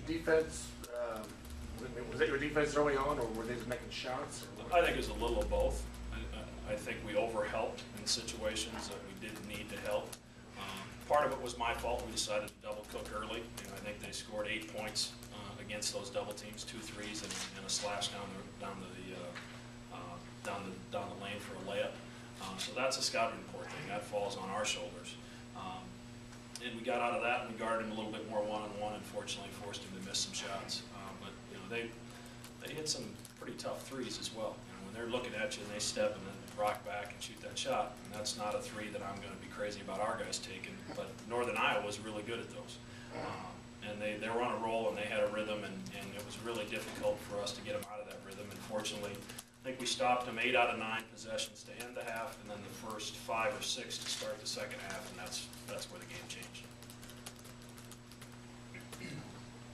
defense? Was it your defense early on, or were they just making shots? I think it was a little of both. I think we overhelped in situations that we didn't need to help. Part of it was my fault. We decided to double cook early. I think they scored 8 points against those double teams, 2 threes, and a slash down the lane for a layup. So that's a scouting report thing. That falls on our shoulders. And we got out of that and we guarded him a little bit more one-on-one, and fortunately forced him to miss some shots. But they hit some pretty tough threes as well. When they're looking at you and they step and then rock back and shoot that shot, and that's not a three that I'm going to be crazy about our guys taking. But Northern Iowa was really good at those. And they were on a roll and they had a rhythm, and it was really difficult for us to get them out of that rhythm. And fortunately, I think we stopped them 8 out of 9 possessions to end the half, and then the first 5 or 6 to start the second half, and that's where the game changed.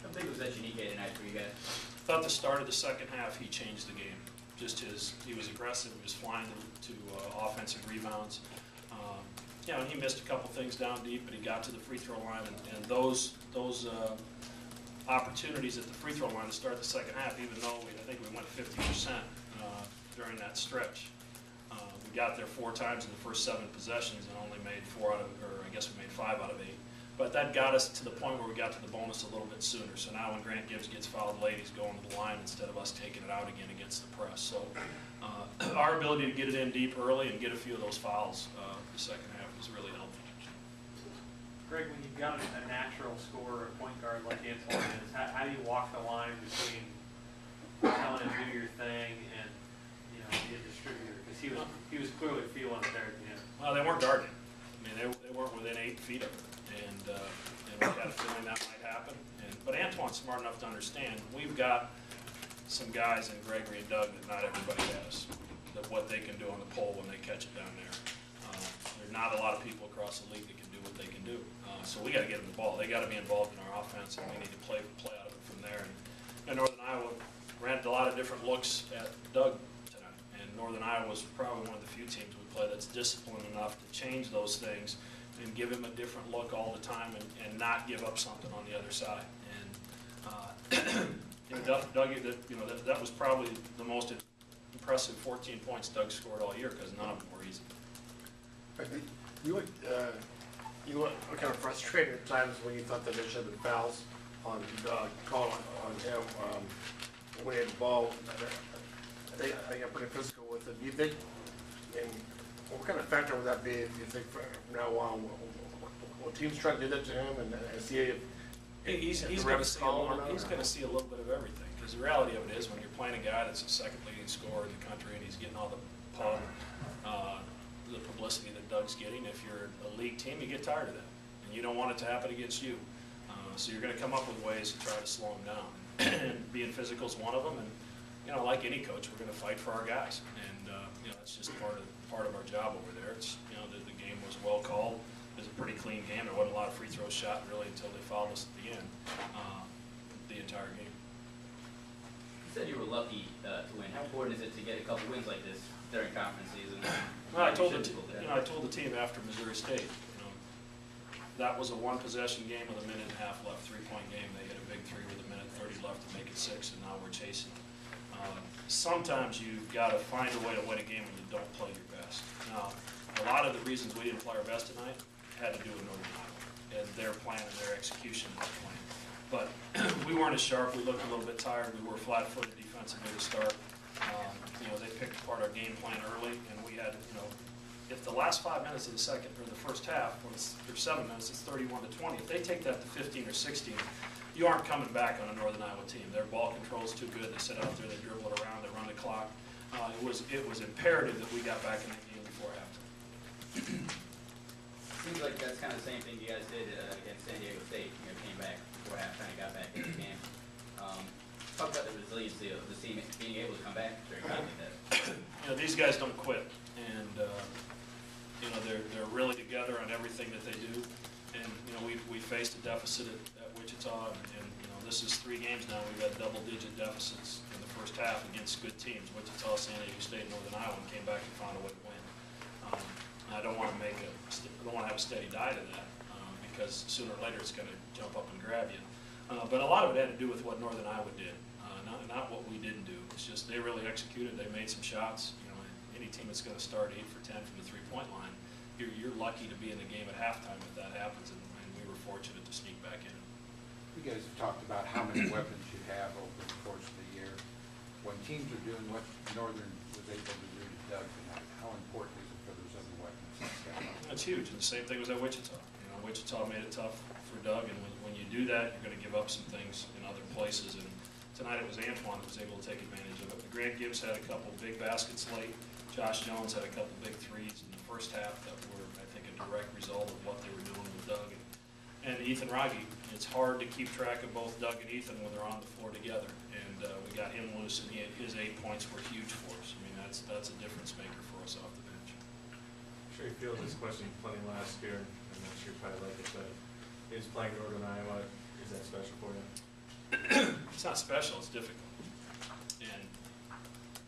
How big was that unique tonight for you guys? I thought the start of the second half, he changed the game. He was aggressive, he was flying to offensive rebounds. And he missed a couple things down deep, but he got to the free throw line, and those opportunities at the free throw line to start the second half, even though I think we went 50% during that stretch. We got there 4 times in the first 7 possessions and only made 4 out of, or I guess we made 5 out of 8. But that got us to the point where we got to the bonus a little bit sooner. So now when Grant Gibbs gets fouled late, he's going to the line instead of us taking it out again against the press. So our ability to get it in deep early and get a few of those fouls the second half was really helpful. Greg, when you've got a natural scorer, a point guard like Antoine is, how do you walk the line between telling him do your thing and be a distributor? Because he was clearly feeling it there at the end. Well, they weren't guarding. I mean, they weren't within 8 feet of it. And we had a feeling that might happen. But Antoine's smart enough to understand we've got some guys in Gregory and Doug that not everybody has, that what they can do on the pole when they catch it down there. There's not a lot of people across the league that can do what they can do. So we got to get them the ball. They got to be involved in our offense, and we need to play out of it from there. And Northern Iowa ran a lot of different looks at Doug tonight. And Northern Iowa was probably one of the few teams we play that's disciplined enough to change those things and give him a different look all the time, and not give up something on the other side. And Doug, that was probably the most impressive 14 points Doug scored all year, because none of them were easy. You were kind of frustrated at times when you thought that there should have been fouls on call on him when he had the ball. I think I got pretty physical with it. Do you think? What kind of factor would that be, if you think, from now on? Will teams try to do that to him and see if he's going to see a little bit of everything? Because the reality of it is, when you're playing a guy that's the second leading scorer in the country and he's getting all the publicity that Doug's getting, if you're a league team, you get tired of that, and you don't want it to happen against you. So you're going to come up with ways to try to slow him down. And being physical is one of them. And like any coach, we're going to fight for our guys, and it's just part of our job over there. It's the game was well called. It was a pretty clean game. There wasn't a lot of free throws shot really until they fouled us at the end. The entire game. You said you were lucky to win. How important is it to get a couple wins like this during conference season? Well, I told the team after Missouri State, that was a 1-possession game with a minute and a half left, 3-point game. They hit a big 3 with a minute 30 left to make it 6, and now we're chasing. Sometimes you've got to find a way to win a game when you don't play your best. Now, a lot of the reasons we didn't play our best tonight had to do with Northern Iowa and their plan and their execution of the plan. But we weren't as sharp. We looked a little bit tired. We were flat-footed defensively to start. They picked apart our game plan early, and we had, if the last 5 minutes of the second or the first half, or 7 minutes, it's 31-20. If they take that to 15 or 16, you aren't coming back on a Northern Iowa team. Their ball control is too good. They sit out there, they dribble it around, they run the clock. It was imperative that we got back in the game before halftime. Seems like that's kind of the same thing you guys did against San Diego State. Came back before halftime, got back in the game. Talk about the resiliency of the team being able to come back during times like that. These guys don't quit, and they're really together on everything that they do. And we faced a deficit at Wichita, and this is 3 games now. We've had double-digit deficits in the first half against good teams: Wichita, San Diego State, Northern Iowa, and came back and found a way to win. I don't want to have a steady diet of that, because sooner or later it's going to jump up and grab you. But a lot of it had to do with what Northern Iowa did, not what we didn't do. It's just they really executed. They made some shots. You know, any team that's going to start 8 for 10 from the three-point line, you're lucky to be in the game at halftime if that happens, and we were fortunate to sneak back in. You guys have talked about how many weapons you have over the course of the year. When teams are doing what Northern was able to do to Doug tonight, how important is it for those other weapons to step up? That's huge, and the same thing was at Wichita. You know, Wichita made it tough for Doug, and when you do that, you're going to give up some things in other places. And tonight it was Antoine that was able to take advantage of it. Grant Gibbs had a couple big baskets late. Josh Jones had a couple big threes in the first half that were, I think, a direct result of what they were doing with Doug. And Ethan Raggi, it's hard to keep track of both Doug and Ethan when they're on the floor together. And we got him loose, and his 8 points were huge for us. I mean, that's a difference maker for us off the bench. I'm sure you feel this question plenty last year, and I'm not sure you probably like it, but is playing Northern Iowa, is that special for you? It's not special, it's difficult. And,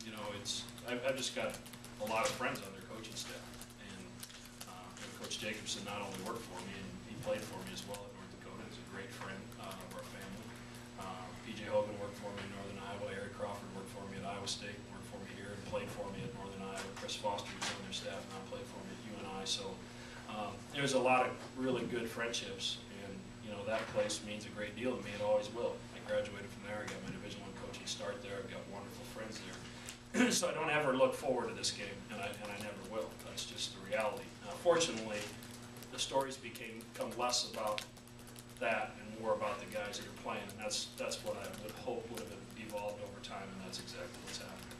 you know, I've just got a lot of friends on their coaching staff. And Coach Jacobson not only worked for me, and he played for me as well at North Dakota. He's a great friend of our family. P.J. Hogan worked for me in Northern Iowa. Eric Crawford worked for me at Iowa State, worked for me here, and played for me at Northern Iowa. Chris Foster was on their staff, and I played for me at UNI. So there's a lot of really good friendships, and you know that place means a great deal to me. It always will. I graduated from there. I got my Division I coaching start there. I've got wonderful friends there. So I don't ever look forward to this game, and I never will. That's just the reality. Fortunately, the stories become less about that and more about the guys that are playing, and that's what I would hope would have evolved over time, and that's exactly what's happening.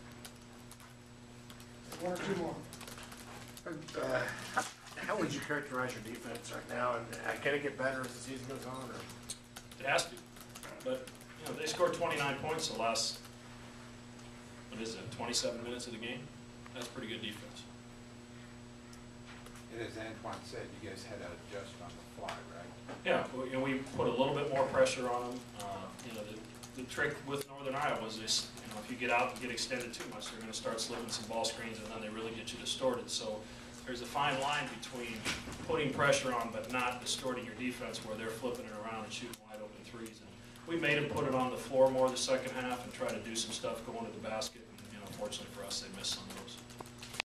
One or two more. How would you characterize your defense right now? And can it get better as the season goes on? Or? It has to, but you know they scored 29 points the last, what is it, 27 minutes of the game? That's pretty good defense. And as Antoine said, you guys had to adjust on the fly, right? Yeah, well, you know, we put a little bit more pressure on them. You know, the trick with Northern Iowa is this, you know, if you get out and get extended too much, they're going to start slipping some ball screens, and then they really get you distorted. So there's a fine line between putting pressure on but not distorting your defense where they're flipping it around and shooting wide open threes. And we made them put it on the floor more the second half and try to do some stuff going to the basket. And, you know, fortunately for us, they missed some of those.